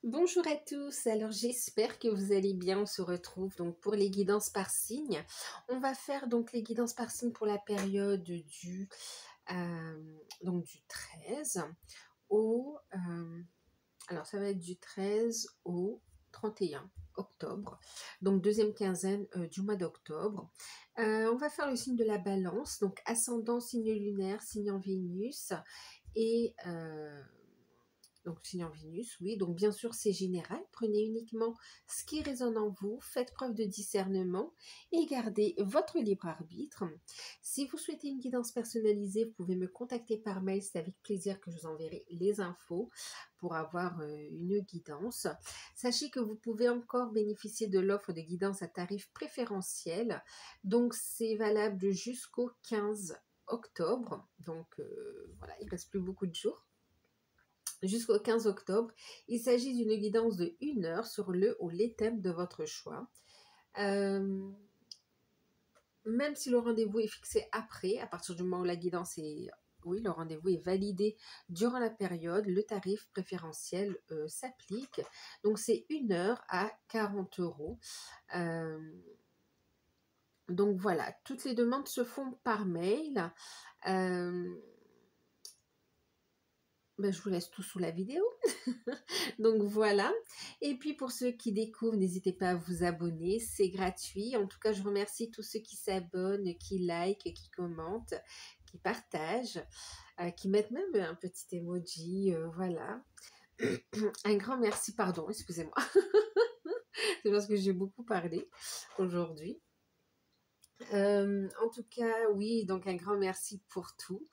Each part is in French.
Bonjour à tous, alors j'espère que vous allez bien, on se retrouve donc pour les guidances par signe. On va faire donc les guidances par signe pour la période du 13 au... alors ça va être du 13 au 31 octobre, donc deuxième quinzaine du mois d'octobre. On va faire le signe de la balance, donc ascendant, signe lunaire, signe en Vénus et... donc, signe en Vénus, oui. Donc, bien sûr, c'est général. Prenez uniquement ce qui résonne en vous. Faites preuve de discernement et gardez votre libre arbitre. Si vous souhaitez une guidance personnalisée, vous pouvez me contacter par mail. C'est avec plaisir que je vous enverrai les infos pour avoir une guidance. Sachez que vous pouvez encore bénéficier de l'offre de guidance à tarif préférentiel. Donc, c'est valable jusqu'au 15 octobre. Donc, voilà, il ne reste plus beaucoup de jours. Jusqu'au 15 octobre, il s'agit d'une guidance de 1 heure sur le ou les thèmes de votre choix. Même si le rendez-vous est fixé après, à partir du moment où la guidance est... Oui, le rendez-vous est validé durant la période, le tarif préférentiel s'applique. Donc, c'est 1 heure à 40 euros. Donc, voilà, toutes les demandes se font par mail. Je vous laisse tout sous la vidéo. Donc voilà. Et puis pour ceux qui découvrent, n'hésitez pas à vous abonner. C'est gratuit. En tout cas, je remercie tous ceux qui s'abonnent, qui likent, qui commentent, qui partagent, qui mettent même un petit emoji. Voilà. Un grand merci, pardon, excusez-moi. C'est parce que j'ai beaucoup parlé aujourd'hui. En tout cas, oui, donc un grand merci pour tout.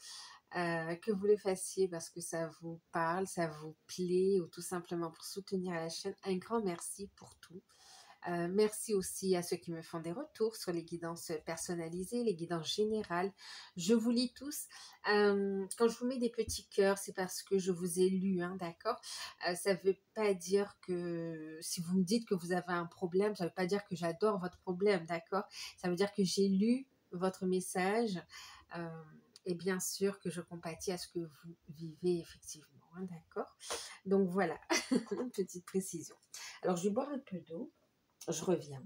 Que vous le fassiez parce que ça vous parle, ça vous plaît ou tout simplement pour soutenir la chaîne, un grand merci pour tout. Merci aussi à ceux qui me font des retours sur les guidances personnalisées, les guidances générales. Je vous lis tous. Quand je vous mets des petits cœurs, c'est parce que je vous ai lu, hein, d'accord? Ça ne veut pas dire que si vous me dites que vous avez un problème, ça ne veut pas dire que j'adore votre problème, d'accord? Ça veut dire que j'ai lu votre message et bien sûr que je compatis à ce que vous vivez effectivement, hein, d'accord? Donc voilà, une petite précision. Alors je vais boire un peu d'eau. Je reviens.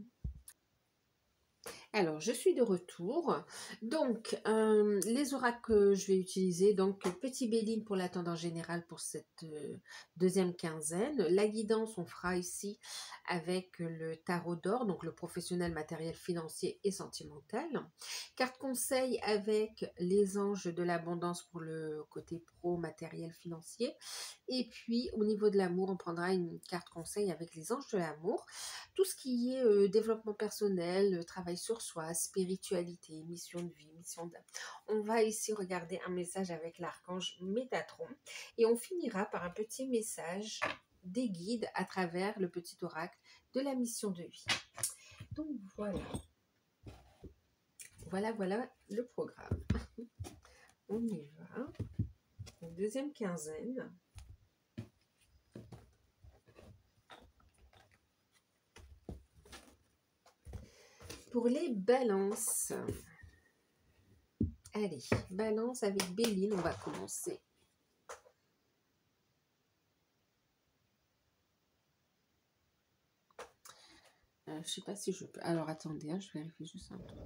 Alors, je suis de retour. Donc, les oracles que je vais utiliser, donc petit Béline pour la tendance générale pour cette deuxième quinzaine. La guidance, on fera ici avec le tarot d'or, donc le professionnel, matériel, financier et sentimental. Carte conseil avec les anges de l'abondance pour le côté pro, matériel, financier. Et puis, au niveau de l'amour, on prendra une carte conseil avec les anges de l'amour. Tout ce qui est développement personnel, travail sur soi, spiritualité, mission de vie, mission d'âme. On va ici regarder un message avec l'archange Métatron et on finira par un petit message des guides à travers le petit oracle de la mission de vie. Donc voilà. Voilà le programme. On y va. Deuxième quinzaine. Pour les balances. Allez, balance avec Béline, on va commencer. Je ne sais pas si je peux... Alors, attendez, je vérifie juste un truc.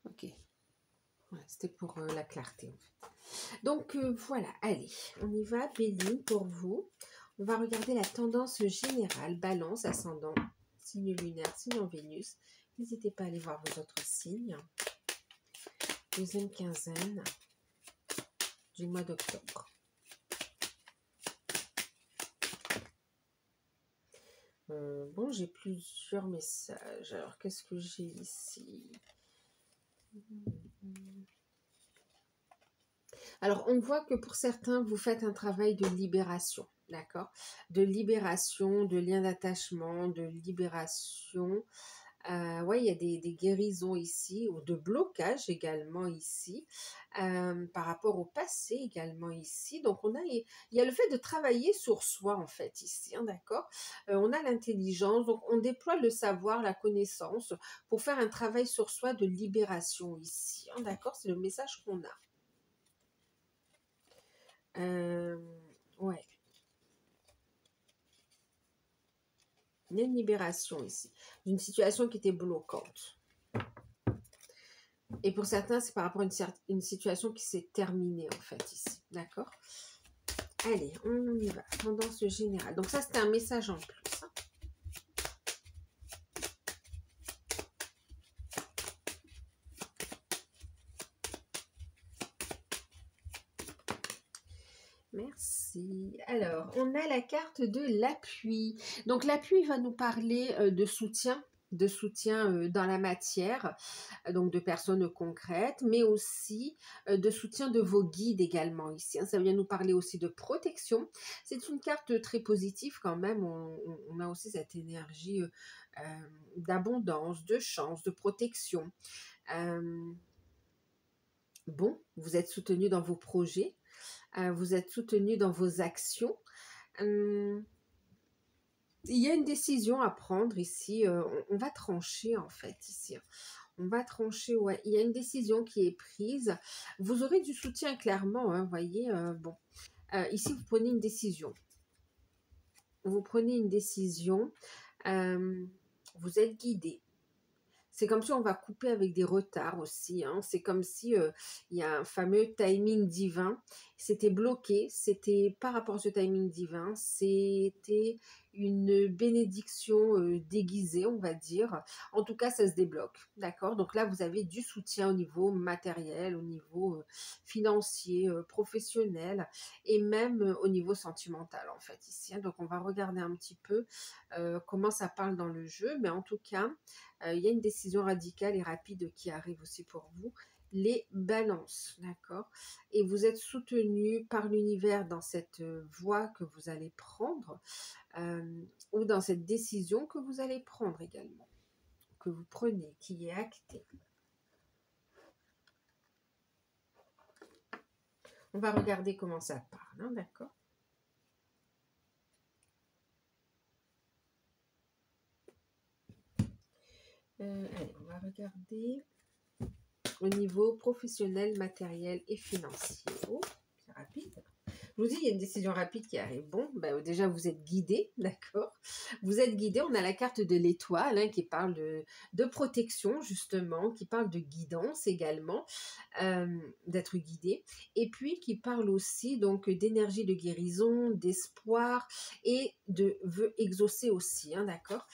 Ok. Voilà, c'était pour la clarté, en fait. Donc, voilà, allez, on y va. Béline, pour vous. On va regarder la tendance générale. Balance, ascendant, signe lunaire, signe en Vénus. N'hésitez pas à aller voir vos autres signes. Deuxième quinzaine du mois d'octobre. Bon, j'ai plusieurs messages. Alors, qu'est-ce que j'ai ici? Alors, on voit que pour certains, vous faites un travail de libération, d'accord? De libération, de lien d'attachement, de libération Ouais, il y a des guérisons ici, ou de blocages également ici, par rapport au passé également ici. Donc, il y a le fait de travailler sur soi, en fait, ici, hein, d'accord? On a l'intelligence, donc on déploie le savoir, la connaissance, pour faire un travail sur soi de libération ici, hein, d'accord? C'est le message qu'on a. Euh, ouais, il y a une libération ici, d'une situation qui était bloquante. Et pour certains, c'est par rapport à une situation qui s'est terminée, en fait, ici. D'accord? Allez, on y va. Tendance générale. Donc ça, c'était un message en plus, hein. Merci. Alors, on a la carte de l'appui. Donc, l'appui va nous parler de soutien dans la matière, donc de personnes concrètes, mais aussi de soutien de vos guides également ici, hein. Ça vient nous parler aussi de protection. C'est une carte très positive quand même. On a aussi cette énergie d'abondance, de chance, de protection. Euh, bon, vous êtes soutenu dans vos projets. Vous êtes soutenu dans vos actions. Il y a une décision à prendre ici. On va trancher en fait ici. On va trancher, ouais. Il y a une décision qui est prise. Vous aurez du soutien clairement, hein, voyez. Bon, ici vous prenez une décision. Vous prenez une décision. Vous êtes guidé. C'est comme si on va couper avec des retards aussi, hein. C'est comme si il y a un fameux timing divin. C'était bloqué, c'était par rapport à ce timing divin, c'était une bénédiction déguisée, on va dire. En tout cas, ça se débloque, d'accord? Donc là, vous avez du soutien au niveau matériel, au niveau financier, professionnel et même au niveau sentimental, en fait, ici, hein. Donc on va regarder un petit peu comment ça parle dans le jeu, mais en tout cas, il y a une décision radicale et rapide qui arrive aussi pour vous. Les balances, d'accord? Et vous êtes soutenu par l'univers dans cette voie que vous allez prendre ou dans cette décision que vous allez prendre également, que vous prenez, qui est actée. On va regarder comment ça parle, hein, d'accord? Allez, on va regarder au niveau professionnel, matériel et financier. Oh, c'est rapide. Je vous dis, il y a une décision rapide qui arrive. Bon, ben, déjà, vous êtes guidé, d'accord? Vous êtes guidé. On a la carte de l'étoile hein, qui parle de protection, justement, qui parle de guidance également, d'être guidé. Et puis, qui parle aussi donc d'énergie de guérison, d'espoir et de vœux exaucés aussi, hein, d'accord?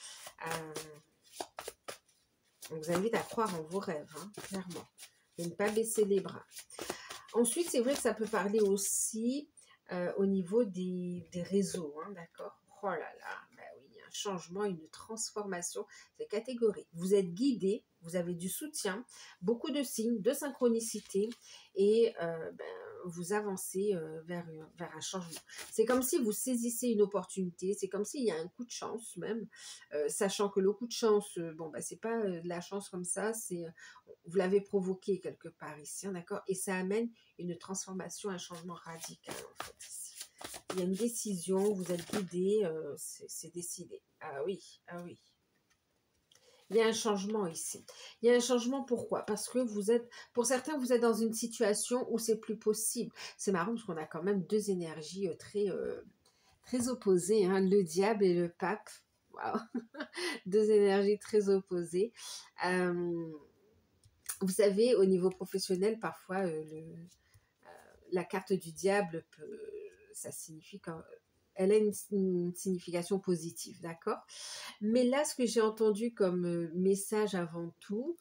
On vous invite à croire en vos rêves, hein, clairement. De ne pas baisser les bras. Ensuite, c'est vrai que ça peut parler aussi au niveau des réseaux, hein, d'accord? Oh là là, ben oui, il y a un changement, une transformation, c'est catégorique. Vous êtes guidé, vous avez du soutien, beaucoup de signes, de synchronicité et ben, vous avancez vers un changement. C'est comme si vous saisissez une opportunité, c'est comme s'il y a un coup de chance même, sachant que le coup de chance, bon, ben, c'est pas de la chance comme ça, c'est vous l'avez provoqué quelque part ici, hein, d'accord? Et ça amène une transformation, un changement radical en fait ici. Il y a une décision, vous êtes guidé, c'est décidé. Ah oui, ah oui. Il y a un changement ici. Il y a un changement pourquoi? Parce que vous êtes, pour certains, vous êtes dans une situation où c'est plus possible. C'est marrant parce qu'on a quand même deux énergies très opposées, hein, le diable et le pape. Waouh. Deux énergies très opposées. Vous savez, au niveau professionnel, parfois, la carte du diable, ça signifie elle a une signification positive, d'accord? Mais là, ce que j'ai entendu comme message avant tout,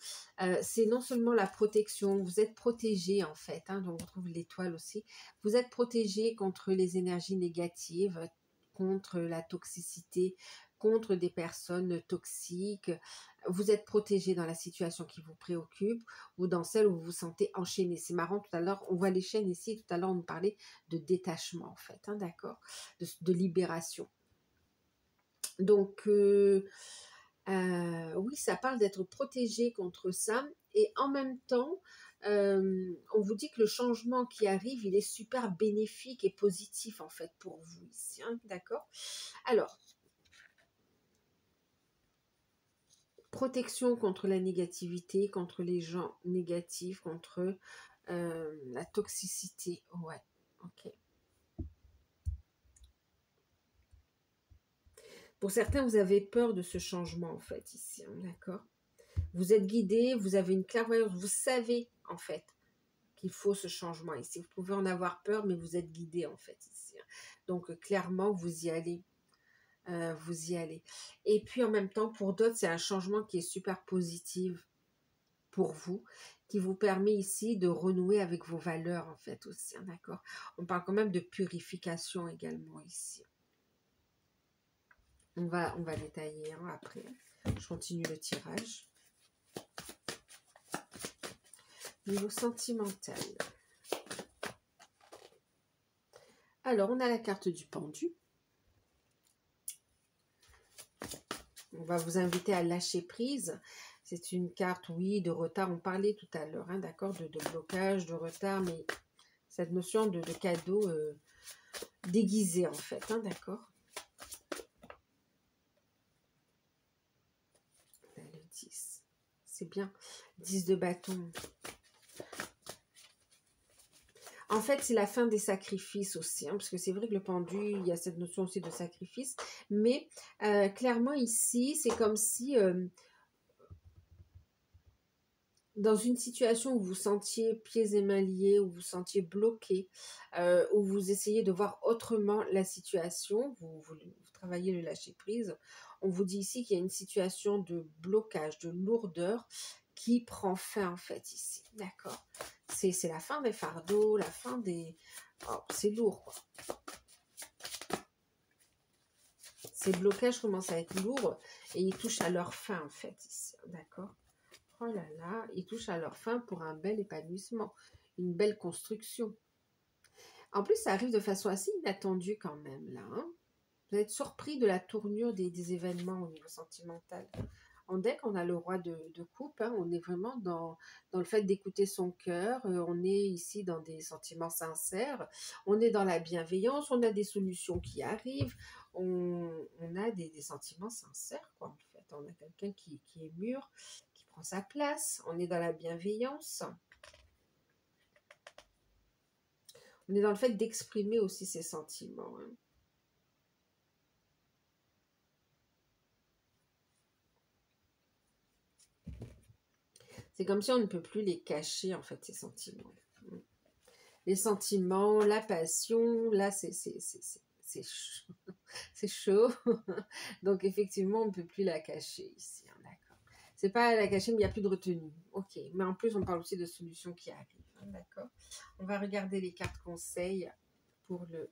c'est non seulement la protection, vous êtes protégé en fait, hein, donc on trouve l'étoile aussi, vous êtes protégé contre les énergies négatives, contre la toxicité, contre des personnes toxiques, vous êtes protégé dans la situation qui vous préoccupe ou dans celle où vous vous sentez enchaîné. C'est marrant, tout à l'heure, on voit les chaînes ici, tout à l'heure on nous parlait de détachement en fait, hein, d'accord, de libération. Donc, Oui, ça parle d'être protégé contre ça. Et en même temps, on vous dit que le changement qui arrive, il est super bénéfique et positif en fait pour vous ici. Hein, d'accord? Alors, protection contre la négativité, contre les gens négatifs, contre la toxicité. Ouais, ok. Pour certains, vous avez peur de ce changement en fait ici. Hein, d'accord? Vous êtes guidé, vous avez une clairvoyance, vous savez en fait qu'il faut ce changement ici. Vous pouvez en avoir peur, mais vous êtes guidé en fait ici. Donc clairement, vous y allez. Vous y allez. Et puis en même temps, pour d'autres, c'est un changement qui est super positif pour vous, qui vous permet ici de renouer avec vos valeurs en fait aussi. Hein, d'accord? On parle quand même de purification également ici. On va détailler hein, après. Je continue le tirage. Niveau sentimental. Alors, on a la carte du pendu. On va vous inviter à lâcher prise. C'est une carte, oui, de retard. On parlait tout à l'heure, hein, d'accord, de blocage, de retard, mais cette notion de cadeau déguisé, en fait, hein, d'accord. Le 10. C'est bien. 10 de bâton. En fait, c'est la fin des sacrifices aussi, hein, parce que c'est vrai que le pendu, il y a cette notion aussi de sacrifice, mais clairement ici, c'est comme si dans une situation où vous sentiez pieds et mains liés, où vous sentiez bloqué, où vous essayez de voir autrement la situation, vous travaillez le lâcher-prise, on vous dit ici qu'il y a une situation de blocage, de lourdeur qui prend fin en fait ici, d'accord? C'est la fin des fardeaux, la fin des... Oh, c'est lourd quoi. Ces blocages commencent à être lourds et ils touchent à leur fin en fait ici, d'accord? Oh là là, ils touchent à leur fin pour un bel épanouissement, une belle construction. En plus, ça arrive de façon assez inattendue quand même, là. Hein. Vous allez être surpris de la tournure des événements au niveau sentimental. En deck, on a le roi de coupe. Hein. On est vraiment dans le fait d'écouter son cœur. On est ici dans des sentiments sincères. On est dans la bienveillance. On a des solutions qui arrivent. On a des sentiments sincères, quoi, en fait. On a quelqu'un qui est mûr, qui prend sa place. On est dans la bienveillance. On est dans le fait d'exprimer aussi ses sentiments. Hein. C'est comme si on ne peut plus les cacher, en fait, ces sentiments. Les sentiments, la passion, là, c'est chaud. C'est chaud. Donc, effectivement, on ne peut plus la cacher ici. Hein, d'accord. C'est pas la cacher, mais il n'y a plus de retenue. Ok. Mais en plus, on parle aussi de solutions qui arrivent. Hein, d'accord. On va regarder les cartes conseils pour le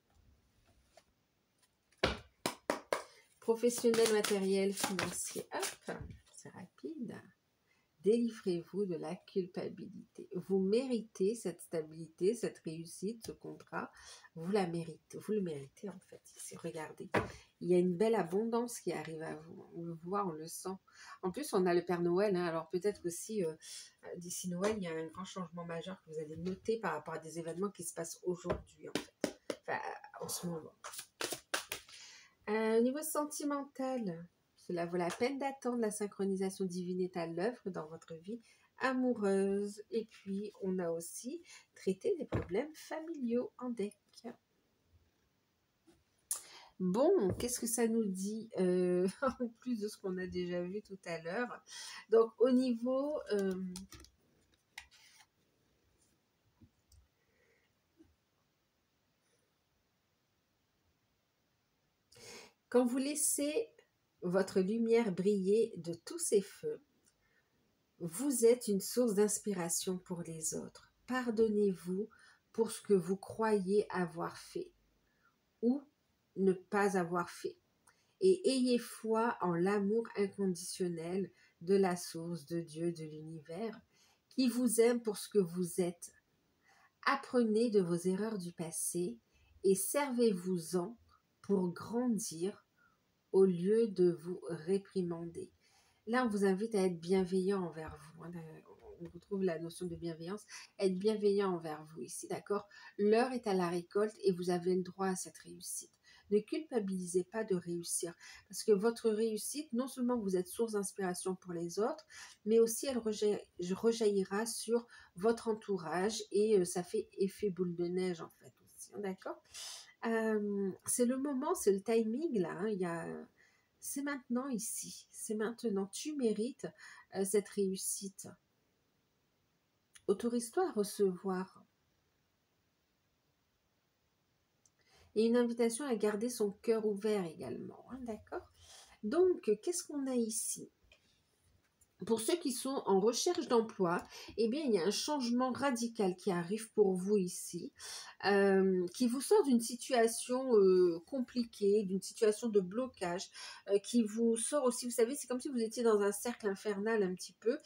professionnel, matériel, financier. Hop, c'est rapide. Délivrez-vous de la culpabilité. Vous méritez cette stabilité, cette réussite, ce contrat. Vous la méritez. Vous le méritez en fait. Ici, regardez. Il y a une belle abondance qui arrive à vous. On le voit, on le sent. En plus, on a le Père Noël. Hein, alors peut-être aussi, d'ici Noël, il y a un grand changement majeur que vous allez noter par rapport à des événements qui se passent aujourd'hui en fait. Enfin, en ce moment. Au niveau sentimental, cela vaut la peine d'attendre. La synchronisation divine est à l'œuvre dans votre vie amoureuse. Et puis, on a aussi traité des problèmes familiaux en deck. Bon, qu'est-ce que ça nous dit en plus de ce qu'on a déjà vu tout à l'heure. Donc, au niveau... quand vous laissez votre lumière briller de tous ses feux, vous êtes une source d'inspiration pour les autres. Pardonnez-vous pour ce que vous croyez avoir fait ou ne pas avoir fait. Et ayez foi en l'amour inconditionnel de la source, de Dieu, de l'univers, qui vous aime pour ce que vous êtes. Apprenez de vos erreurs du passé et servez-vous-en pour grandir au lieu de vous réprimander. Là, on vous invite à être bienveillant envers vous, hein. On retrouve la notion de bienveillance, être bienveillant envers vous ici, d'accord? L'heure est à la récolte et vous avez le droit à cette réussite. Ne culpabilisez pas de réussir, parce que votre réussite, non seulement vous êtes source d'inspiration pour les autres, mais aussi elle rejaillira sur votre entourage et ça fait effet boule de neige en fait aussi, hein, d'accord? C'est le moment, c'est le timing là, hein, c'est maintenant ici, c'est maintenant. Tu mérites cette réussite. Autorise-toi à recevoir. Et une invitation à garder son cœur ouvert également, hein, d'accord? Donc, qu'est-ce qu'on a ici? Pour ceux qui sont en recherche d'emploi, eh bien, il y a un changement radical qui arrive pour vous ici, qui vous sort d'une situation compliquée, d'une situation de blocage, qui vous sort aussi, vous savez, c'est comme si vous étiez dans un cercle infernal un petit peu,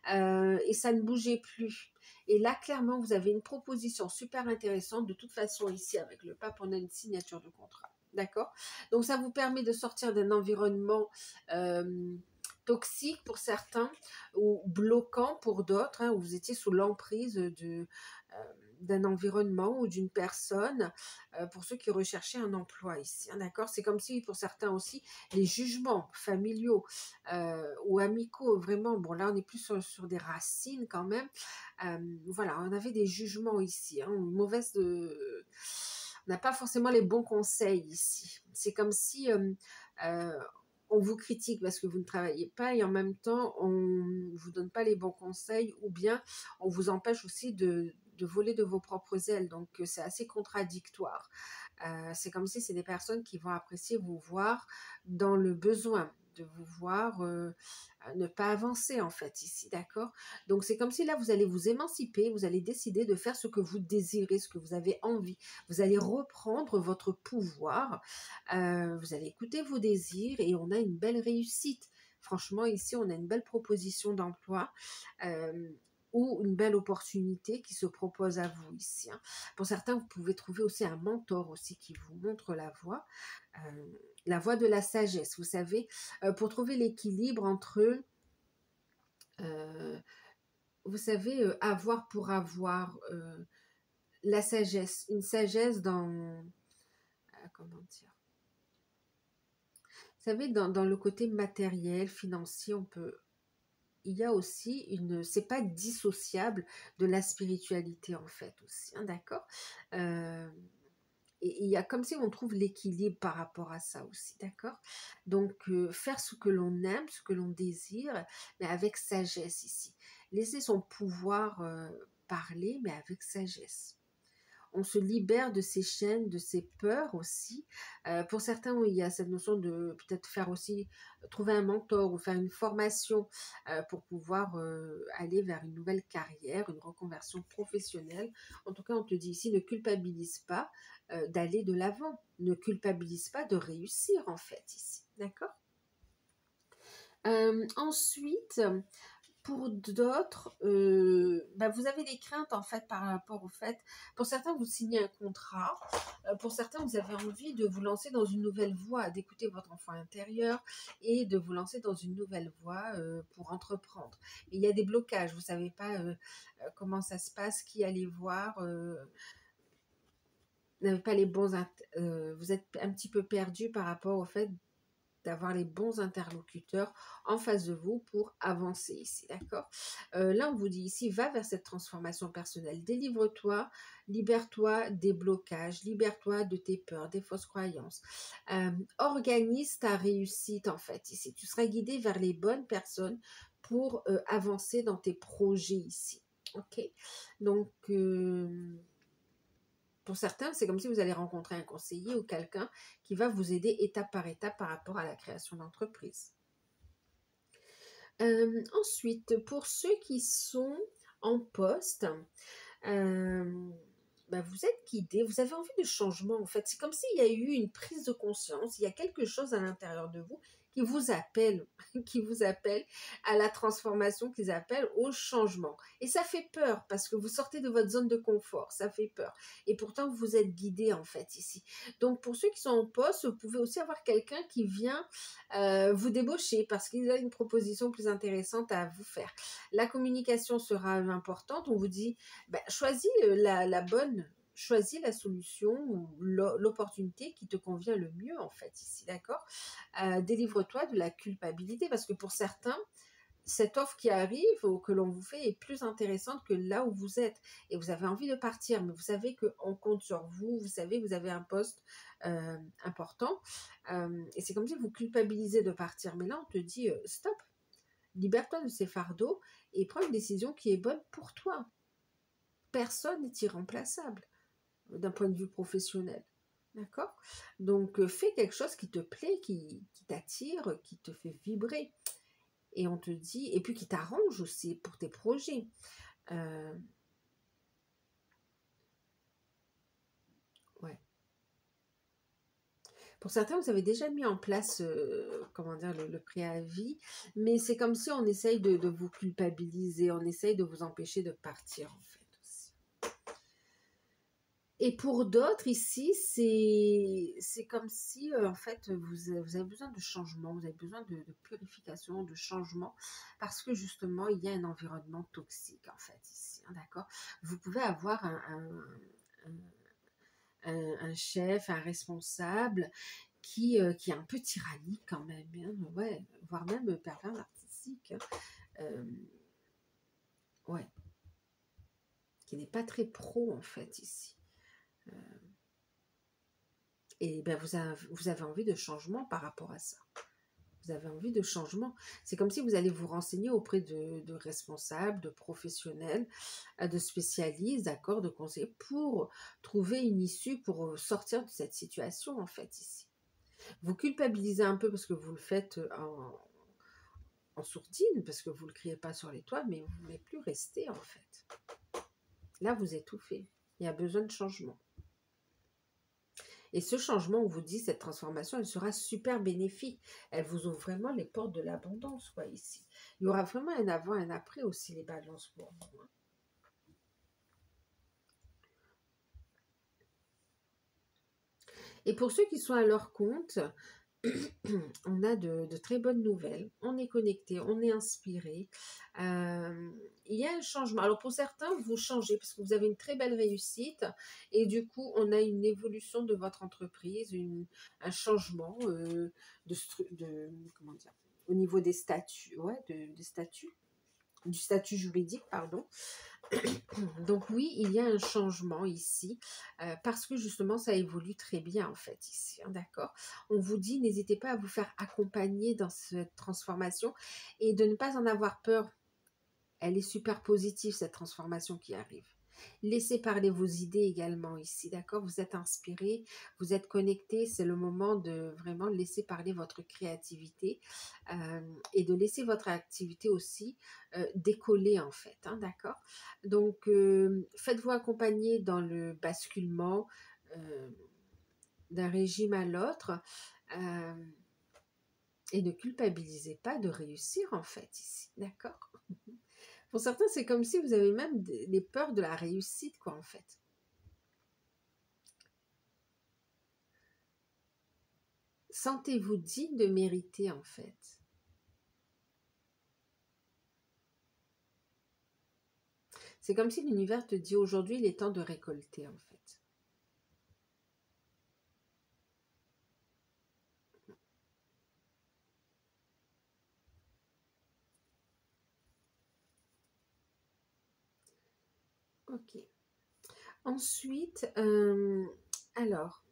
et ça ne bougeait plus. Et là, clairement, vous avez une proposition super intéressante. De toute façon, ici, avec le pape, on a une signature de contrat. D'accord? Donc, ça vous permet de sortir d'un environnement toxique pour certains ou bloquant pour d'autres, hein, où vous étiez sous l'emprise d'un environnement ou d'une personne, pour ceux qui recherchaient un emploi ici, hein, d'accord? C'est comme si pour certains aussi, les jugements familiaux ou amicaux, vraiment, bon là on est plus sur des racines quand même, voilà, on avait des jugements ici, hein, une mauvaise... on n'a pas forcément les bons conseils ici. C'est comme si euh, on vous critique parce que vous ne travaillez pas et en même temps on ne vous donne pas les bons conseils ou bien on vous empêche aussi de voler de vos propres ailes. Donc c'est assez contradictoire. C'est comme si c'est des personnes qui vont apprécier vous voir dans le besoin, de vous voir ne pas avancer en fait ici, d'accord? Donc c'est comme si là vous allez vous émanciper, vous allez décider de faire ce que vous désirez, ce que vous avez envie. Vous allez reprendre votre pouvoir, vous allez écouter vos désirs et on a une belle réussite. Franchement, ici, on a une belle proposition d'emploi ou une belle opportunité qui se propose à vous ici, hein. Pour certains, vous pouvez trouver aussi un mentor aussi qui vous montre la voie de la sagesse, vous savez, pour trouver l'équilibre entre, euh, vous savez, avoir pour avoir, la sagesse, une sagesse dans, comment dire, vous savez, dans le côté matériel, financier, il y a aussi c'est pas dissociable de la spiritualité en fait aussi, hein, d'accord? Euh, et il y a comme si on trouve l'équilibre par rapport à ça aussi, d'accord? Donc, faire ce que l'on aime, ce que l'on désire, mais avec sagesse ici. Laisser son pouvoir parler, mais avec sagesse. On se libère de ces chaînes, de ces peurs aussi. Pour certains, oui, il y a cette notion de peut-être faire aussi, trouver un mentor ou faire une formation pour pouvoir aller vers une nouvelle carrière, une reconversion professionnelle. En tout cas, on te dit ici, ne culpabilise pas d'aller de l'avant. Ne culpabilise pas de réussir en fait ici. D'accord? Ensuite, pour d'autres, vous avez des craintes en fait par rapport au fait, pour certains vous signez un contrat, pour certains vous avez envie de vous lancer dans une nouvelle voie, d'écouter votre enfant intérieur et de vous lancer dans une nouvelle voie pour entreprendre. Mais il y a des blocages, vous ne savez pas comment ça se passe, qui allez voir, vous n'avez pas les bons, vous êtes un petit peu perdu par rapport au fait d'avoir les bons interlocuteurs en face de vous pour avancer ici, d'accord? Là, on vous dit ici, va vers cette transformation personnelle, délivre-toi, libère-toi des blocages, libère-toi de tes peurs, des fausses croyances. Organise ta réussite, en fait, ici. Tu seras guidé vers les bonnes personnes pour avancer dans tes projets ici, ok? Donc, pour certains, c'est comme si vous allez rencontrer un conseiller ou quelqu'un qui va vous aider étape par étape par rapport à la création d'entreprise. Ensuite, pour ceux qui sont en poste, vous êtes guidé, vous avez envie de changement en fait. C'est comme s'il y a eu une prise de conscience, il y a quelque chose à l'intérieur de vous qui vous appellent, qui vous appellent à la transformation, qu'ils appellent au changement. Et ça fait peur parce que vous sortez de votre zone de confort, ça fait peur. Et pourtant, vous êtes guidé en fait ici. Donc pour ceux qui sont en poste, vous pouvez aussi avoir quelqu'un qui vient vous débaucher parce qu'il a une proposition plus intéressante à vous faire. La communication sera importante. On vous dit, ben, choisis la bonne, choisis la solution ou l'opportunité qui te convient le mieux en fait ici, d'accord. Délivre-toi de la culpabilité parce que pour certains, cette offre qui arrive ou que l'on vous fait est plus intéressante que là où vous êtes et vous avez envie de partir, mais vous savez qu'on compte sur vous, vous savez que vous avez un poste important et c'est comme si vous culpabilisez de partir. Mais là, on te dit stop, libère-toi de ces fardeaux et prends une décision qui est bonne pour toi. Personne n'est irremplaçable d'un point de vue professionnel. D'accord. Donc, fais quelque chose qui te plaît, qui t'attire, qui te fait vibrer. Et on te dit, et puis qui t'arrange aussi pour tes projets. Ouais. Pour certains, vous avez déjà mis en place, comment dire, le préavis, mais c'est comme si on essaye de vous culpabiliser, on essaye de vous empêcher de partir, en fait, aussi. Et pour d'autres, ici, c'est comme si, en fait, vous avez besoin de changement, vous avez besoin de purification, de changement, parce que justement, il y a un environnement toxique, en fait, ici, hein, d'accord. Vous pouvez avoir un chef, un responsable qui est un peu tyrannique quand même, hein, ouais, voire même pervers narcissique, hein, ouais, qui n'est pas très pro, en fait, ici. Et ben vous avez envie de changement par rapport à ça. Vous avez envie de changement. C'est comme si vous allez vous renseigner auprès de responsables, de professionnels, de spécialistes, d'accord, de conseillers, pour trouver une issue, pour sortir de cette situation, en fait, ici. Vous culpabilisez un peu parce que vous le faites en sourdine, parce que vous ne le criez pas sur les toits, mais vous ne voulez plus rester, en fait. Là, vous étouffez. Il y a besoin de changement. Et ce changement, on vous dit, cette transformation, elle sera super bénéfique. Elle vous ouvre vraiment les portes de l'abondance, quoi, ici. Il y aura vraiment un avant et un après aussi, les balances pour vous. Hein. Et pour ceux qui sont à leur compte, on a de très bonnes nouvelles. On est connecté, on est inspiré. Il y a un changement. Alors pour certains, vous changez parce que vous avez une très belle réussite et du coup, on a une évolution de votre entreprise, un changement comment dire, au niveau des statuts, ouais, des statuts, du statut juridique, pardon. Donc oui, il y a un changement ici, parce que justement ça évolue très bien en fait ici, hein, d'accord. On vous dit, n'hésitez pas à vous faire accompagner dans cette transformation et de ne pas en avoir peur. Elle est super positive cette transformation qui arrive. Laissez parler vos idées également ici, d'accord. Vous êtes inspiré, vous êtes connecté, c'est le moment de vraiment laisser parler votre créativité et de laisser votre activité aussi décoller en fait, hein, d'accord. Donc faites-vous accompagner dans le basculement d'un régime à l'autre et ne culpabilisez pas de réussir en fait ici, d'accord. Pour certains, c'est comme si vous avez même des peurs de la réussite, quoi, en fait. Sentez-vous digne de mériter, en fait. C'est comme si l'univers te dit aujourd'hui, il est temps de récolter, en fait. Ok. Ensuite, alors,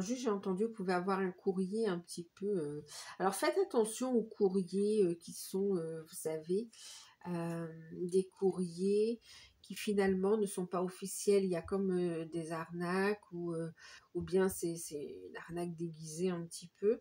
juste j'ai entendu, vous pouvez avoir un courrier un petit peu... Alors faites attention aux courriers qui sont, vous savez, des courriers qui finalement ne sont pas officiels. Il y a comme des arnaques ou bien c'est une arnaque déguisée un petit peu.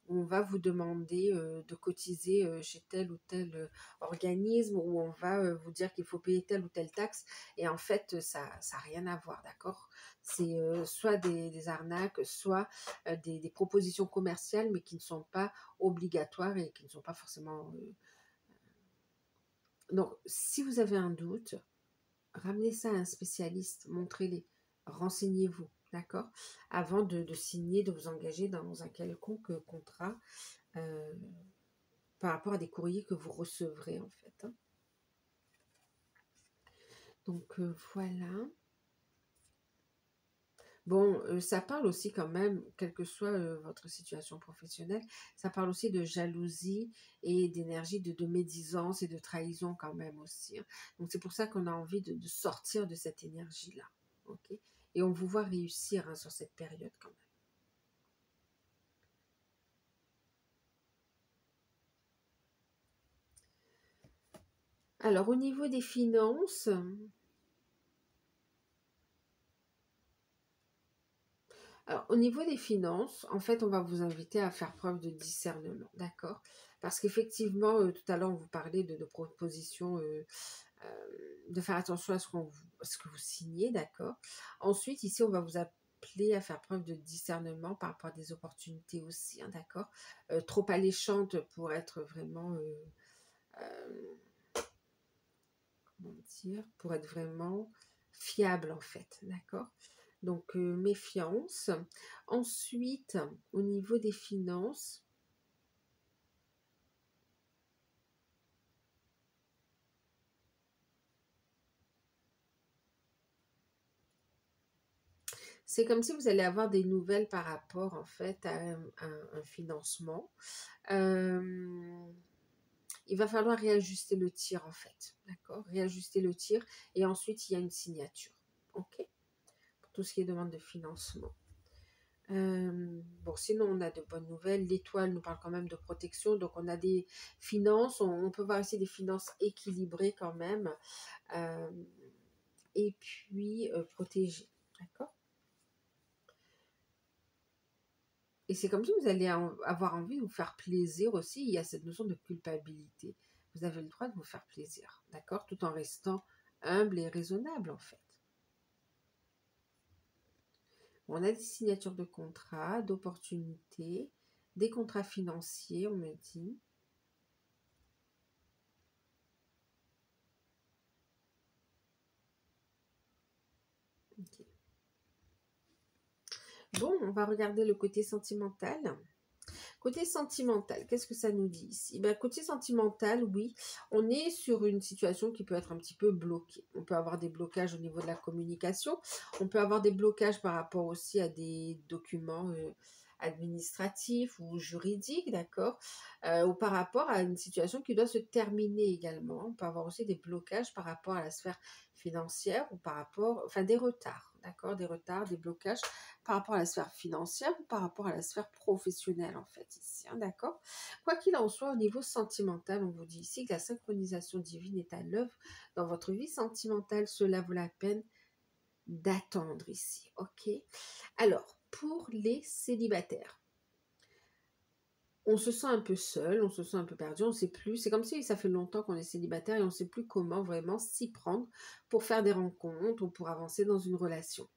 on va vous demander de cotiser chez tel ou tel organisme, où on va vous dire qu'il faut payer telle ou telle taxe, et en fait, ça n'a rien à voir, d'accord? C'est soit des arnaques, soit des propositions commerciales, mais qui ne sont pas obligatoires et qui ne sont pas forcément... Donc, si vous avez un doute, ramenez ça à un spécialiste, montrez-les, renseignez-vous, d'accord? Avant de signer, de vous engager dans un quelconque contrat euh, par rapport à des courriers que vous recevrez, en fait, hein. Donc, voilà. Bon, ça parle aussi quand même, quelle que soit votre situation professionnelle, ça parle aussi de jalousie et d'énergie de médisance et de trahison quand même aussi, hein. Donc c'est pour ça qu'on a envie de sortir de cette énergie-là. Ok? Et on vous voit réussir, hein, sur cette période quand même. Alors au niveau des finances, en fait, on va vous inviter à faire preuve de discernement, d'accord? Parce qu'effectivement, tout à l'heure, on vous parlait de propositions, de faire attention à ce que vous signez, d'accord? Ensuite, ici, on va vous appeler à faire preuve de discernement par rapport à des opportunités aussi, hein, d'accord? Trop alléchantes pour être vraiment, euh, comment dire, pour être vraiment fiable en fait, d'accord? Donc méfiance. Ensuite, au niveau des finances, c'est comme si vous allez avoir des nouvelles par rapport en fait à un financement. Euh, il va falloir réajuster le tir en fait, d'accord? Réajuster le tir et ensuite il y a une signature, ok? Pour tout ce qui est demande de financement. Bon, sinon on a de bonnes nouvelles. L'étoile nous parle quand même de protection, donc on a des finances, on peut voir ici des finances équilibrées quand même, euh, et puis protégées, d'accord? Et c'est comme si vous allez avoir envie de vous faire plaisir aussi. Il y a cette notion de culpabilité. Vous avez le droit de vous faire plaisir, d'accord? Tout en restant humble et raisonnable en fait. On a des signatures de contrats, d'opportunités, des contrats financiers, on me dit. Ok. Bon, on va regarder le côté sentimental. Côté sentimental, qu'est-ce que ça nous dit ici? Ben, côté sentimental, oui, on est sur une situation qui peut être un petit peu bloquée. On peut avoir des blocages au niveau de la communication. On peut avoir des blocages par rapport aussi à des documents administratifs ou juridiques, d'accord? Ou par rapport à une situation qui doit se terminer également. On peut avoir aussi des blocages par rapport à la sphère financière ou par rapport, enfin des retards, d'accord? Des retards, des blocages par rapport à la sphère financière ou par rapport à la sphère professionnelle en fait ici, hein, d'accord? Quoi qu'il en soit, au niveau sentimental, on vous dit ici que la synchronisation divine est à l'œuvre dans votre vie sentimentale. Cela vaut la peine d'attendre ici, ok? Alors, pour les célibataires, on se sent un peu seul, on se sent un peu perdu, on ne sait plus. C'est comme si ça fait longtemps qu'on est célibataire et on ne sait plus comment vraiment s'y prendre pour faire des rencontres ou pour avancer dans une relation.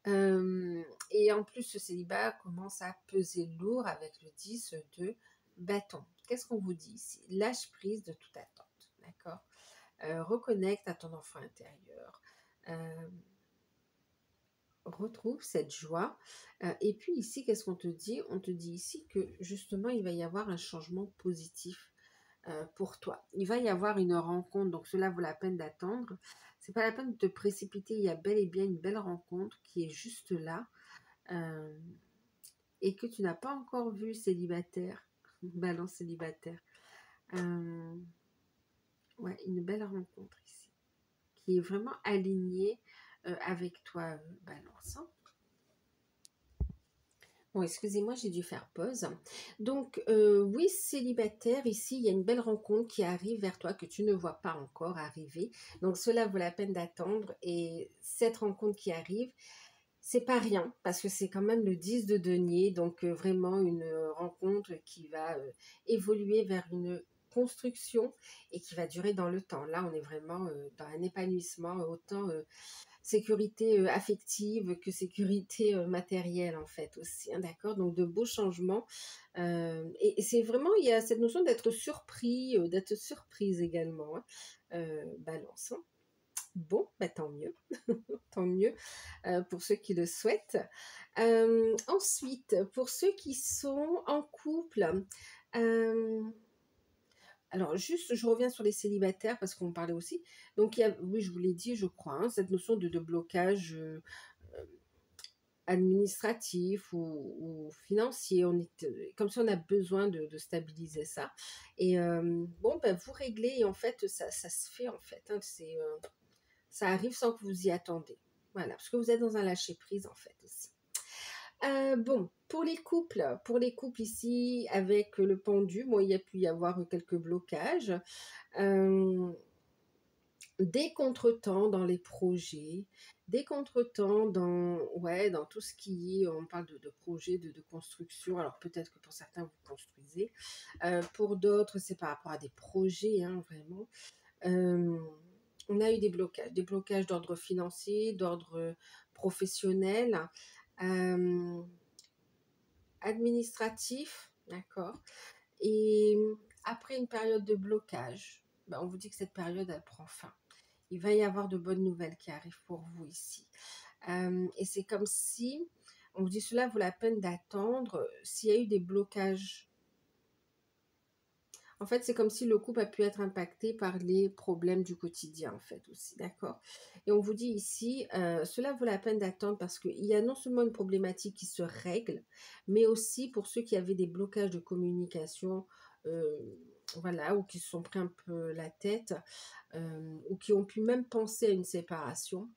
Et en plus, ce célibat commence à peser lourd avec le 10 de bâton. Qu'est-ce qu'on vous dit ici? Lâche prise de toute attente, d'accord? Reconnecte à ton enfant intérieur. Euh, Retrouve cette joie. Et puis ici, qu'est-ce qu'on te dit? On te dit ici que justement, il va y avoir un changement positif pour toi. Il va y avoir une rencontre, donc cela vaut la peine d'attendre. C'est pas la peine de te précipiter, il y a bel et bien une belle rencontre qui est juste là, euh, et que tu n'as pas encore vu célibataire, balance célibataire. Euh, ouais, une belle rencontre ici, qui est vraiment alignée avec toi, balance, hein. Bon, excusez-moi, j'ai dû faire pause. Donc, oui, célibataire, ici, il y a une belle rencontre qui arrive vers toi que tu ne vois pas encore arriver. Donc, cela vaut la peine d'attendre. Et cette rencontre qui arrive, c'est pas rien, parce que c'est quand même le 10 de denier, donc vraiment une rencontre qui va évoluer vers une construction et qui va durer dans le temps. Là, on est vraiment dans un épanouissement, autant sécurité affective que sécurité matérielle en fait aussi, hein, d'accord? Donc de beaux changements. Et c'est vraiment, il y a cette notion d'être surpris, d'être surprise également, hein, Balance, hein. Bon, bah, tant mieux, tant mieux pour ceux qui le souhaitent. Ensuite, pour ceux qui sont en couple, euh, alors juste, je reviens sur les célibataires parce qu'on parlait aussi. Donc, il y a, oui, je vous l'ai dit, je crois, hein, cette notion de blocage administratif ou financier. On est, comme si on a besoin de stabiliser ça. Et bon, ben, vous réglez et en fait, ça se fait en fait, hein, ça arrive sans que vous y attendez. Voilà, parce que vous êtes dans un lâcher-prise en fait aussi. Bon, pour les couples ici, avec le pendu, bon, il y a pu y avoir quelques blocages, des contretemps dans les projets, des contretemps dans, ouais, dans tout ce qui est, on parle de projets de construction, alors peut-être que pour certains vous construisez, pour d'autres c'est par rapport à des projets, hein, vraiment. Euh, on a eu des blocages d'ordre financier, d'ordre professionnel, euh, administratif, d'accord. Et après une période de blocage, ben, on vous dit que cette période, elle prend fin. Il va y avoir de bonnes nouvelles qui arrivent pour vous ici. Et c'est comme si, on vous dit cela vaut la peine d'attendre s'il y a eu des blocages. En fait, c'est comme si le couple a pu être impacté par les problèmes du quotidien, en fait, aussi, d'accord? Et on vous dit ici, cela vaut la peine d'attendre parce qu'il y a non seulement une problématique qui se règle, mais aussi pour ceux qui avaient des blocages de communication, euh, voilà, ou qui se sont pris un peu la tête, ou qui ont pu même penser à une séparation.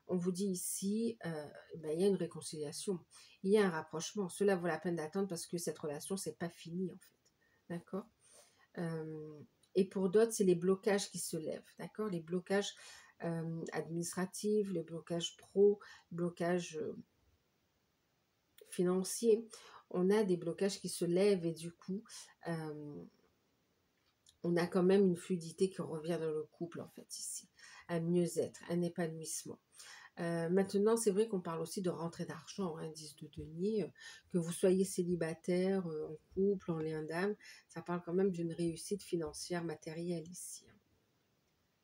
On vous dit ici, ben, il y a une réconciliation, il y a un rapprochement. Cela vaut la peine d'attendre parce que cette relation, c'est pas fini, en fait, d'accord? Et pour d'autres, c'est les blocages qui se lèvent, d'accord? Les blocages administratifs, les blocages pro, blocages financiers. On a des blocages qui se lèvent et du coup, on a quand même une fluidité qui revient dans le couple, en fait, ici. Un mieux-être, un épanouissement. Maintenant, c'est vrai qu'on parle aussi de rentrée d'argent, hein, 10 de denier, que vous soyez célibataire, en couple, en lien d'âme, ça parle quand même d'une réussite financière matérielle ici, hein.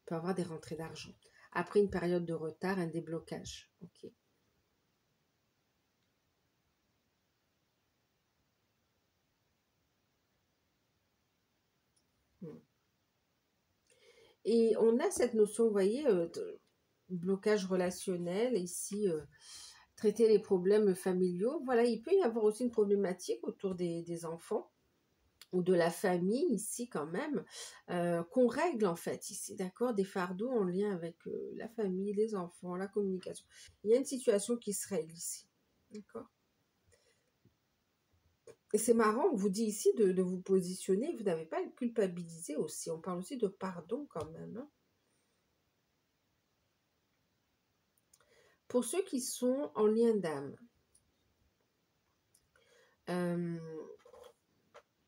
On peut avoir des rentrées d'argent. Après une période de retard, un déblocage. Ok. Hmm. Et on a cette notion, vous voyez, de blocage relationnel ici. Traiter les problèmes familiaux. Voilà, il peut y avoir aussi une problématique autour des enfants ou de la famille ici quand même, qu'on règle en fait ici, d'accord? Des fardeaux en lien avec la famille, les enfants, la communication. Il y a une situation qui se règle ici, d'accord? Et c'est marrant, on vous dit ici de vous positionner, vous n'avez pas à culpabiliser aussi, on parle aussi de pardon quand même, hein. Pour ceux qui sont en lien d'âme, euh,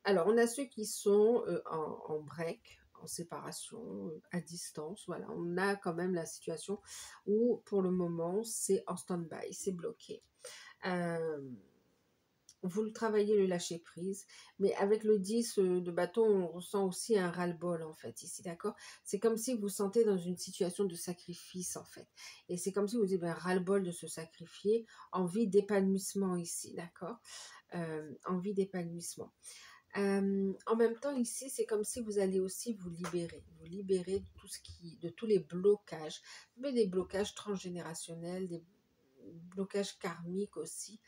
alors, on a ceux qui sont en break, en séparation, à distance. Voilà, on a quand même la situation où, pour le moment, c'est en stand-by, c'est bloqué. Euh, vous le travaillez le lâcher prise, mais avec le 10 de bâton, on ressent aussi un ras-le-bol en fait ici, d'accord? C'est comme si vous vous sentez dans une situation de sacrifice en fait. Et c'est comme si vous avez ben, ras-le-bol de se sacrifier, envie d'épanouissement ici, d'accord? Envie d'épanouissement. En même temps, ici, c'est comme si vous allez aussi vous libérer de tout ce de tous les blocages, mais des blocages transgénérationnels, des blocages karmiques aussi.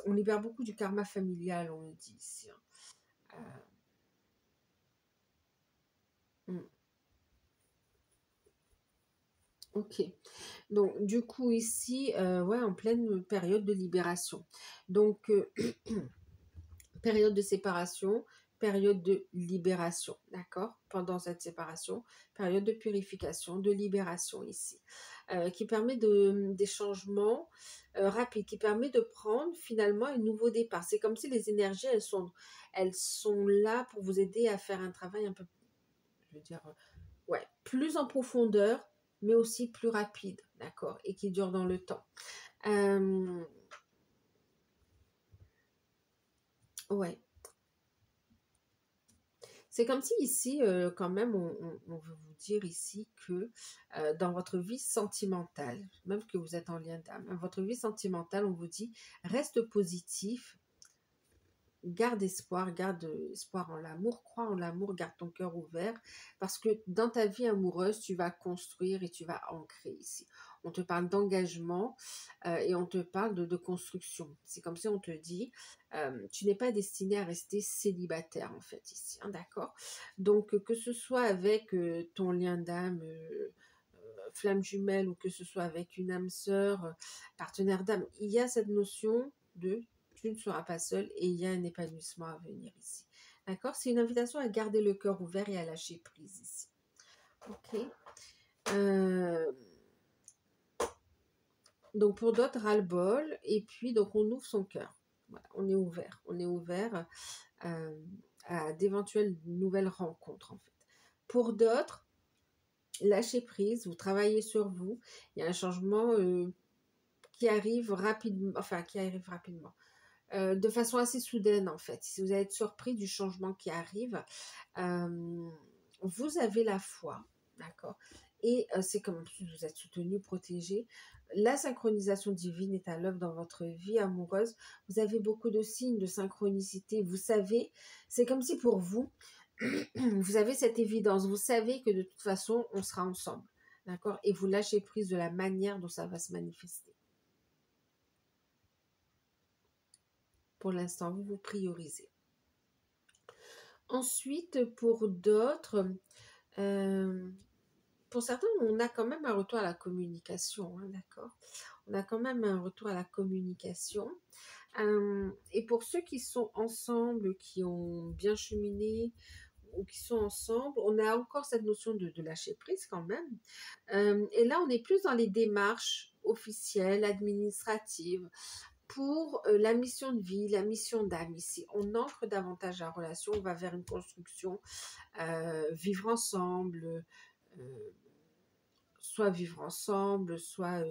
On libère beaucoup du karma familial, on le dit ici, hein. Hmm. Ok. Donc, du coup, ici, ouais, en pleine période de libération. Donc, période de séparation, période de libération, d'accord? Pendant cette séparation, période de purification, de libération ici. qui permet des changements rapides, qui permet de prendre finalement un nouveau départ. C'est comme si les énergies, elles sont là pour vous aider à faire un travail un peu, je veux dire, ouais, plus en profondeur, mais aussi plus rapide, d'accord, et qui dure dans le temps. Ouais. C'est comme si ici, quand même, on veut vous dire ici que dans votre vie sentimentale, même que vous êtes en lien d'âme, hein, votre vie sentimentale, on vous dit, reste positif, garde espoir en l'amour, crois en l'amour, garde ton cœur ouvert, parce que dans ta vie amoureuse, tu vas construire et tu vas ancrer ici. On te parle d'engagement et on te parle de construction. C'est comme si on te dit, tu n'es pas destiné à rester célibataire en fait ici, hein, d'accord? Donc que ce soit avec ton lien d'âme, flamme jumelle, ou que ce soit avec une âme sœur, partenaire d'âme, il y a cette notion de tu ne seras pas seul et il y a un épanouissement à venir ici. D'accord? C'est une invitation à garder le cœur ouvert et à lâcher prise ici. Ok? Donc pour d'autres, ras-le-bol, et puis donc on ouvre son cœur. Voilà, on est ouvert à d'éventuelles nouvelles rencontres en fait. Pour d'autres, lâchez prise, vous travaillez sur vous, il y a un changement qui arrive rapidement, de façon assez soudaine en fait. Si vous allez être surpris du changement qui arrive, vous avez la foi, d'accord, et c'est comme si vous êtes soutenu, protégé. La synchronisation divine est à l'œuvre dans votre vie amoureuse. Vous avez beaucoup de signes de synchronicité. Vous savez, c'est comme si pour vous, vous avez cette évidence. Vous savez que de toute façon, on sera ensemble, d'accord, et vous lâchez prise de la manière dont ça va se manifester. Pour l'instant, vous vous priorisez. Ensuite, pour d'autres, pour certains, on a quand même un retour à la communication, hein, d'accord? On a quand même un retour à la communication. Et pour ceux qui sont ensemble, qui ont bien cheminé, ou qui sont ensemble, on a encore cette notion de lâcher prise quand même. Et là, on est plus dans les démarches officielles, administratives, pour la mission de vie, la mission d'âme ici. On ancre davantage la relation, on va vers une construction, vivre ensemble, soit vivre ensemble, soit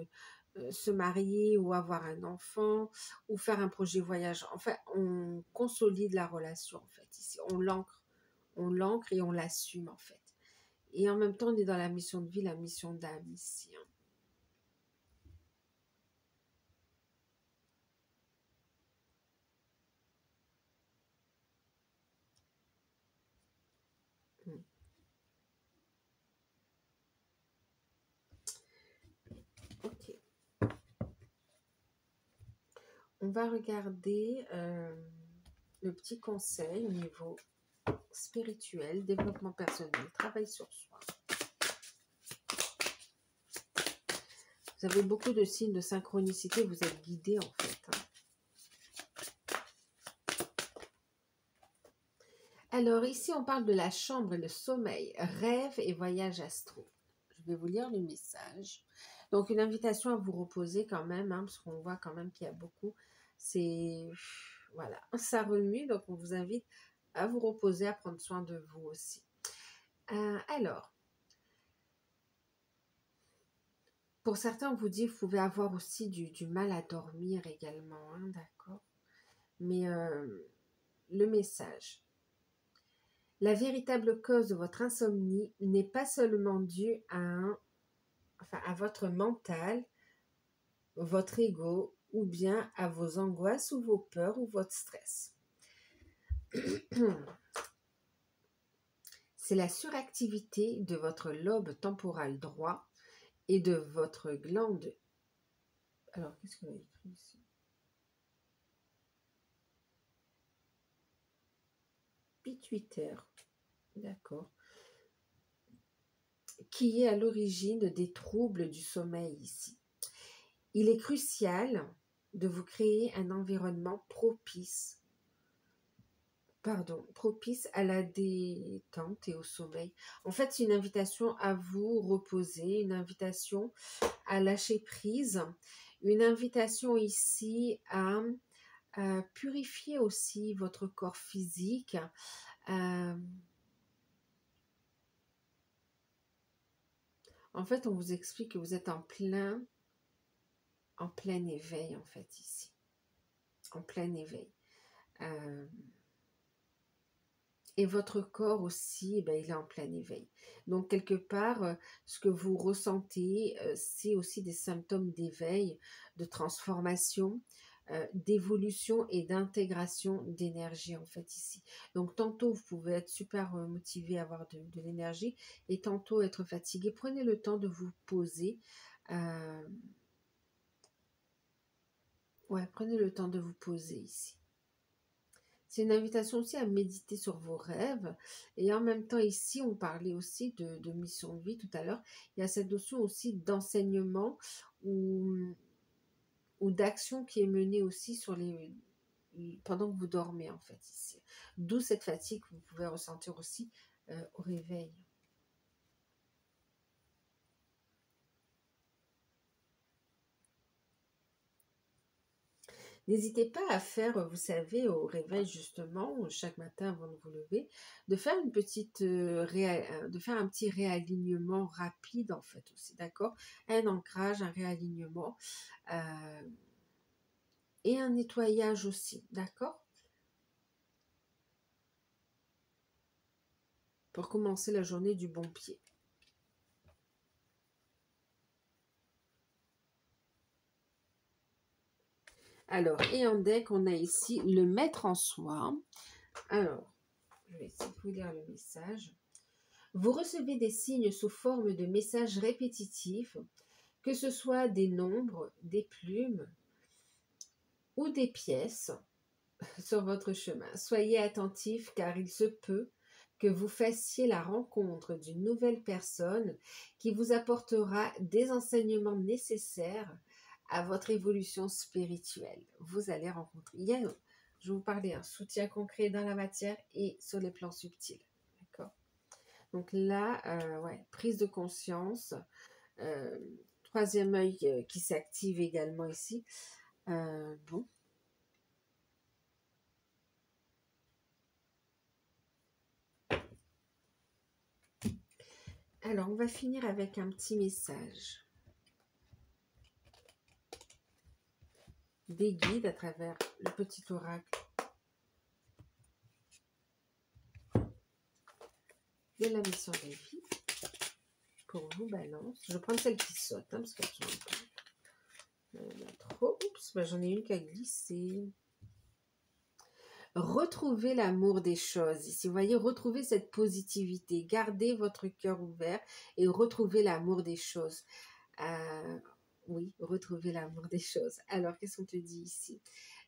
se marier ou avoir un enfant, ou faire un projet voyage. Enfin, on consolide la relation en fait ici. On l'ancre et on l'assume en fait. Et en même temps, on est dans la mission de vie, la mission d'âme ici, hein. Ok. On va regarder le petit conseil au niveau spirituel, développement personnel, travail sur soi. Vous avez beaucoup de signes de synchronicité, vous êtes guidé en fait, hein. Alors ici, on parle de la chambre et le sommeil, rêve et voyage astro. Je vais vous lire le message. Donc une invitation à vous reposer quand même, hein, parce qu'on voit quand même qu'il y a beaucoup. C'est, voilà, ça remue, donc on vous invite à vous reposer, à prendre soin de vous aussi. Alors, pour certains, on vous dit que vous pouvez avoir aussi du mal à dormir également, hein, d'accord? Mais le message. La véritable cause de votre insomnie n'est pas seulement due à votre mental, votre ego, ou bien à vos angoisses ou vos peurs ou votre stress. C'est la suractivité de votre lobe temporal droit et de votre glande. Alors, qu'est-ce qu'on a écrit ici? Pituitaire. D'accord. Qui est à l'origine des troubles du sommeil ici. Il est crucial de vous créer un environnement propice pardon, propice à la détente et au sommeil. En fait, c'est une invitation à vous reposer, une invitation à lâcher prise, une invitation ici à purifier aussi votre corps physique. euh, En fait, on vous explique que vous êtes en plein éveil, en fait, ici. En plein éveil. Euh, et votre corps aussi, eh ben, il est en plein éveil. Donc, quelque part, ce que vous ressentez, c'est aussi des symptômes d'éveil, de transformation, d'évolution et d'intégration d'énergie, en fait, ici. Donc, tantôt, vous pouvez être super motivé, avoir de l'énergie, et tantôt être fatigué. Prenez le temps de vous poser. euh, Ouais, prenez le temps de vous poser ici. C'est une invitation aussi à méditer sur vos rêves. Et en même temps, ici, on parlait aussi de mission de vie tout à l'heure. Il y a cette notion aussi d'enseignement ou d'action qui est menée aussi pendant que vous dormez, en fait, ici. D'où cette fatigue que vous pouvez ressentir aussi au réveil. N'hésitez pas à faire, vous savez, au réveil justement, chaque matin avant de vous lever, de faire de faire un petit réalignement rapide en fait aussi, d'accord? Un ancrage, un réalignement euh, et un nettoyage aussi, d'accord? Pour commencer la journée du bon pied. Alors, et en deck, on a ici le maître en soi. Alors, je vais essayer de vous lire le message. Vous recevez des signes sous forme de messages répétitifs, que ce soit des nombres, des plumes ou des pièces sur votre chemin. Soyez attentifs car il se peut que vous fassiez la rencontre d'une nouvelle personne qui vous apportera des enseignements nécessaires à votre évolution spirituelle. Vous allez rencontrer. Je vous parlais, un soutien concret dans la matière et sur les plans subtils. D'accord? Donc là, ouais, prise de conscience. Euh, Troisième œil qui s'active également ici. Bon. Alors, on va finir avec un petit message des guides à travers le petit oracle de la mission de vie pour vous, Balance. Je vais prendre celle qui saute, hein, parce qu'elles sont trop. Oups, ben, j'en ai une qui a glissé. Retrouvez l'amour des choses. Ici, vous voyez, retrouvez cette positivité. Gardez votre cœur ouvert et retrouvez l'amour des choses. Oui, retrouvez l'amour des choses. Alors, qu'est-ce qu'on te dit ici?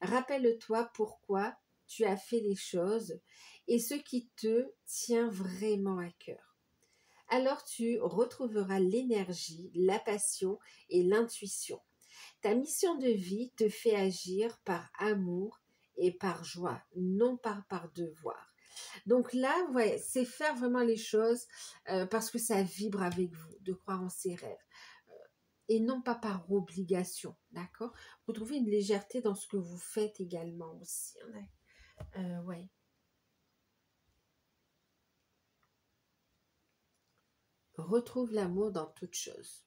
Rappelle-toi pourquoi tu as fait les choses et ce qui te tient vraiment à cœur. Alors, tu retrouveras l'énergie, la passion et l'intuition. Ta mission de vie te fait agir par amour et par joie, non par devoir. Donc là, ouais, c'est faire vraiment les choses parce que ça vibre avec vous, de croire en ses rêves et non pas par obligation, d'accord? Vous trouvez une légèreté dans ce que vous faites également aussi. Ouais. Retrouve l'amour dans toute chose.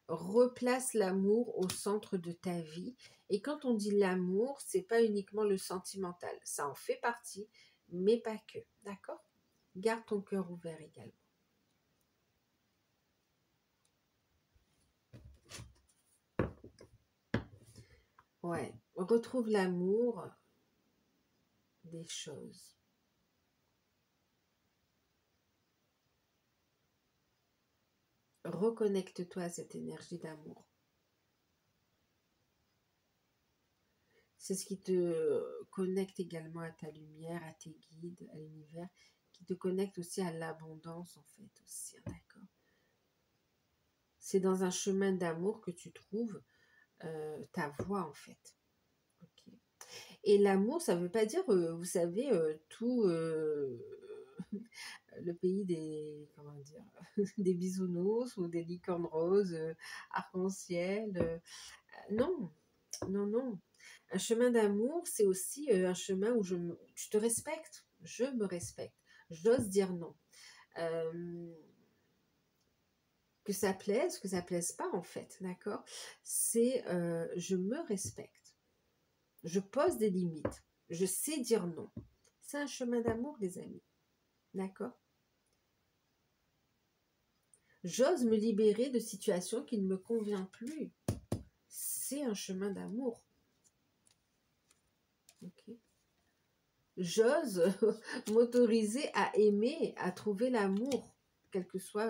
Replace l'amour au centre de ta vie. Et quand on dit l'amour, c'est pas uniquement le sentimental. Ça en fait partie, mais pas que. D'accord? Garde ton cœur ouvert également. Ouais. Retrouve l'amour des choses. Reconnecte-toi à cette énergie d'amour. C'est ce qui te connecte également à ta lumière, à tes guides, à l'univers, qui te connecte aussi à l'abondance en fait aussi, d'accord? C'est dans un chemin d'amour que tu trouves ta voie en fait. Okay. Et l'amour, ça ne veut pas dire, vous savez, tout le pays des, comment dire, des bisounours ou des licornes roses, arc-en-ciel. Non, non, non. Un chemin d'amour, c'est aussi un chemin où je te respecte, je me respecte, j'ose dire non. Que ça plaise pas en fait, d'accord? C'est je me respecte, je pose des limites, je sais dire non. C'est un chemin d'amour, les amis, d'accord? J'ose me libérer de situations qui ne me conviennent plus. C'est un chemin d'amour. Okay. J'ose m'autoriser à aimer, à trouver l'amour, quelle que soit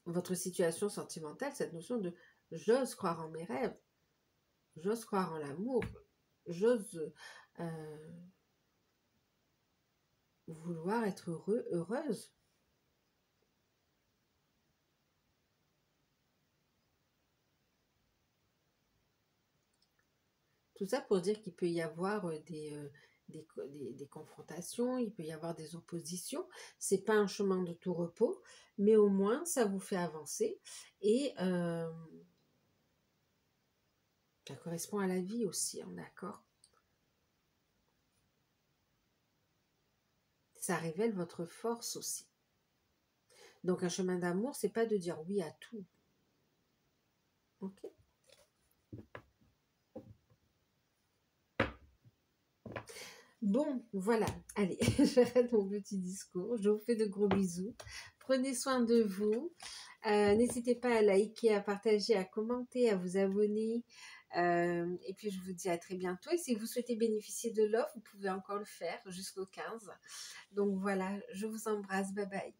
votre situation sentimentale, cette notion de j'ose croire en mes rêves, j'ose croire en l'amour, j'ose vouloir être heureuse. Tout ça pour dire qu'il peut y avoir des confrontations, il peut y avoir des oppositions. C'est pas un chemin de tout repos, mais au moins ça vous fait avancer et ça correspond à la vie aussi, hein, d'accord? Ça révèle votre force aussi. Donc un chemin d'amour, c'est pas de dire oui à tout. Ok? Bon, voilà. Allez, j'arrête mon petit discours. Je vous fais de gros bisous. Prenez soin de vous. N'hésitez pas à liker, à partager, à commenter, à vous abonner. Et puis, je vous dis à très bientôt. Et si vous souhaitez bénéficier de l'offre, vous pouvez encore le faire jusqu'au 15. Donc, voilà, je vous embrasse. Bye bye.